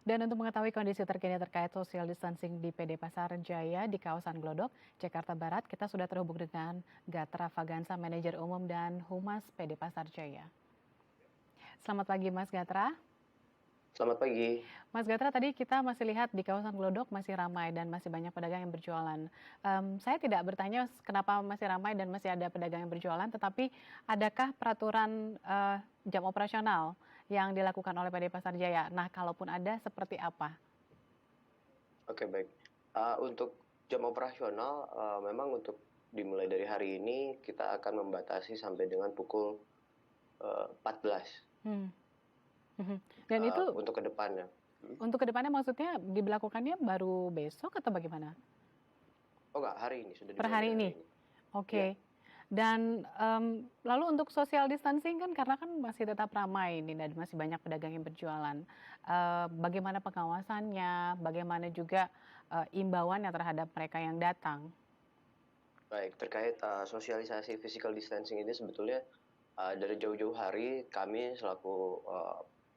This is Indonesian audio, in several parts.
Dan untuk mengetahui kondisi terkini terkait social distancing di PD Pasar Jaya di kawasan Glodok, Jakarta Barat, kita sudah terhubung dengan Gatra Fagansa, Manajer Umum dan Humas PD Pasar Jaya. Selamat pagi Mas Gatra. Selamat pagi. Mas Gatra, tadi kita masih lihat di kawasan Glodok masih ramai dan masih banyak pedagang yang berjualan. Saya tidak bertanya kenapa masih ramai dan masih ada pedagang yang berjualan, tetapi adakah peraturan jam operasional yang dilakukan oleh PD Pasar Jaya? Nah, kalaupun ada, seperti apa? Oke, baik. Untuk jam operasional, memang untuk dimulai dari hari ini kita akan membatasi sampai dengan pukul 14 Hmm. Mhm. Dan itu untuk ke depannya. untuk kedepannya maksudnya diberlakukannya baru besok atau bagaimana? Oh enggak, hari ini sudah Per dimulai hari dari hari ini? ini. Ya, Oke. Dan lalu untuk social distancing kan karena kan masih tetap ramai ini dan masih banyak pedagang yang berjualan. Bagaimana pengawasannya? Bagaimana juga imbauannya terhadap mereka yang datang? baik. Terkait sosialisasi physical distancing ini sebetulnya dari jauh-jauh hari kami selaku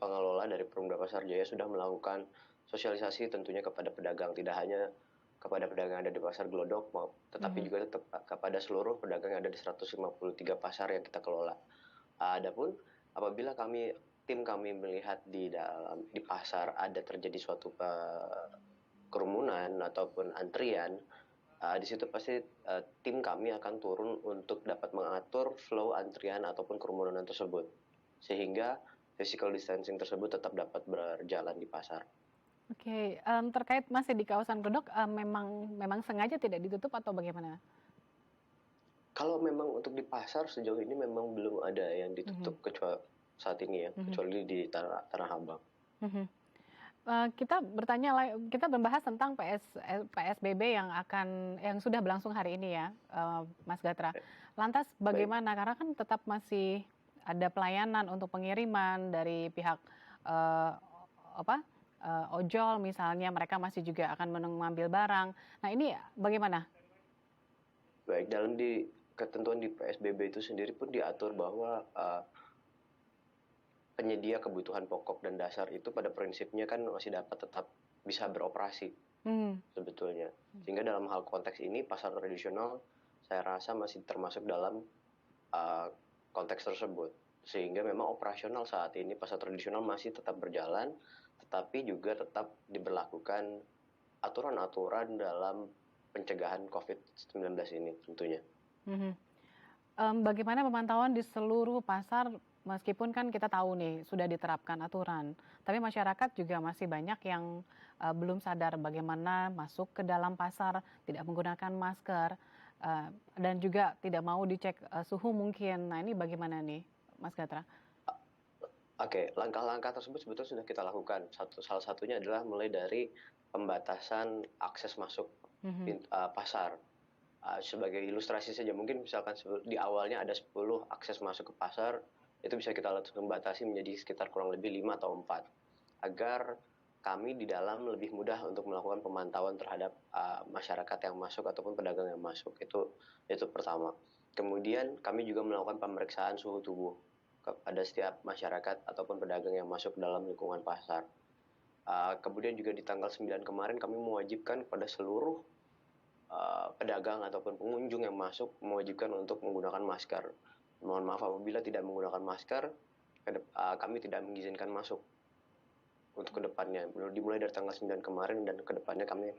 pengelola dari Perumda Pasar Jaya sudah melakukan sosialisasi tentunya kepada pedagang, tidak hanya kepada pedagang yang ada di Pasar Glodok, tetapi Mhm. juga tetap kepada seluruh pedagang yang ada di 153 pasar yang kita kelola. Adapun apabila tim kami melihat di pasar ada terjadi suatu kerumunan ataupun antrian, di situ pasti tim kami akan turun untuk dapat mengatur flow antrian ataupun kerumunan tersebut, sehingga physical distancing tersebut tetap dapat berjalan di pasar. Oke, terkait masih di kawasan Glodok, memang sengaja tidak ditutup atau bagaimana? Kalau memang untuk di pasar sejauh ini memang belum ada yang Mhm. ditutup kecuali saat ini ya, Mhm. kecuali di Tanah Abang. Mhm. Kita membahas tentang PSBB yang sudah berlangsung hari ini ya, Mas Gatra. Eh, Lantas Baik. bagaimana? Karena kan tetap masih ada pelayanan untuk pengiriman dari pihak eee, apa, ojol misalnya, mereka masih juga akan mengambil barang. Nah ini bagaimana? Baik, dalam ketentuan di PSBB itu sendiri pun diatur bahwa penyedia kebutuhan pokok dan dasar itu pada prinsipnya kan masih dapat tetap bisa beroperasi Hmm. sebetulnya. Sehingga dalam hal konteks ini pasar tradisional saya rasa masih termasuk dalam uh, konteks tersebut. Sehingga memang operasional saat ini pasar tradisional masih tetap berjalan, tetapi juga tetap diberlakukan aturan-aturan dalam pencegahan COVID-19 ini tentunya. Mhm. Bagaimana pemantauan di seluruh pasar meskipun kan kita tahu nih sudah diterapkan aturan, tapi masyarakat juga masih banyak yang belum sadar bagaimana masuk ke dalam pasar tidak menggunakan masker, dan juga tidak mau dicek suhu mungkin. Nah ini bagaimana nih, Mas Gatra? Oke, langkah-langkah tersebut sebetulnya sudah kita lakukan. Salah satunya adalah mulai dari pembatasan akses masuk Mhm. pasar. Sebagai ilustrasi saja, mungkin misalkan di awalnya ada 10 akses masuk ke pasar, itu bisa kita langsung batasi menjadi sekitar kurang lebih 5 atau 4, agar kami di dalam lebih mudah untuk melakukan pemantauan terhadap masyarakat yang masuk ataupun pedagang yang masuk. Itu pertama. Kemudian kami juga melakukan pemeriksaan suhu tubuh kepada setiap masyarakat ataupun pedagang yang masuk dalam lingkungan pasar. Kemudian juga di tanggal 9 kemarin kami mewajibkan kepada seluruh pedagang ataupun pengunjung yang masuk mewajibkan untuk menggunakan masker. Mohon maaf apabila tidak menggunakan masker, kami tidak mengizinkan masuk untuk kedepannya. Dimulai dari tanggal 9 kemarin dan kedepannya kami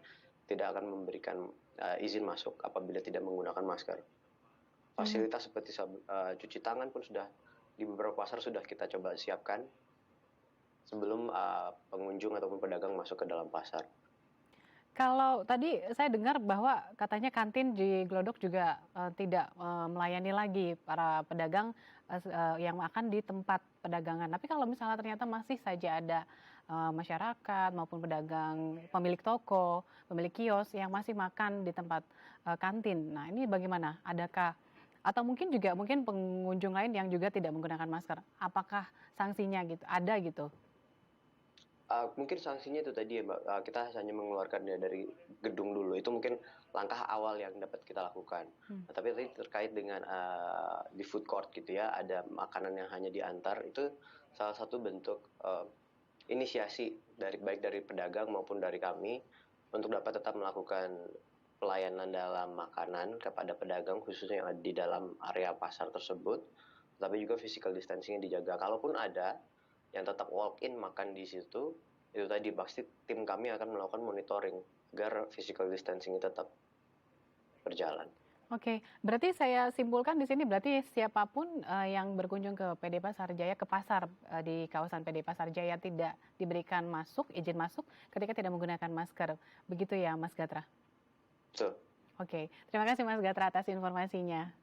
tidak akan memberikan izin masuk apabila tidak menggunakan masker. Mhm. Fasilitas seperti cuci tangan pun sudah di beberapa pasar sudah kita coba siapkan sebelum pengunjung ataupun pedagang masuk ke dalam pasar. Kalau tadi saya dengar bahwa katanya kantin di Glodok juga tidak melayani lagi para pedagang yang makan di tempat pedagangan. Tapi kalau misalnya ternyata masih saja ada masyarakat maupun pedagang, pemilik toko, pemilik kios yang masih makan di tempat kantin. Nah, ini bagaimana? Adakah atau mungkin pengunjung lain yang juga tidak menggunakan masker. Apakah sanksinya gitu? Ada gitu? Mungkin sanksinya itu tadi ya Mbak, kita hanya mengeluarkannya dari gedung dulu, itu mungkin langkah awal yang dapat kita lakukan. Hmm. Nah, tapi tadi terkait dengan di food court gitu ya, ada makanan yang hanya diantar, itu salah satu bentuk inisiasi baik dari pedagang maupun dari kami untuk dapat tetap melakukan pelayanan dalam makanan kepada pedagang khususnya yang ada di dalam area pasar tersebut, tapi juga physical distancing-nya dijaga. Kalaupun ada yang tetap walk in makan di situ, itu tadi pasti tim kami akan melakukan monitoring agar physical distancing tetap berjalan. Oke, berarti saya simpulkan di sini berarti siapapun yang berkunjung ke PD Pasar Jaya, ke pasar di kawasan PD Pasar Jaya tidak diberikan izin masuk ketika tidak menggunakan masker. Begitu ya Mas Gatra? Betul. Oke, terima kasih Mas Gatra atas informasinya.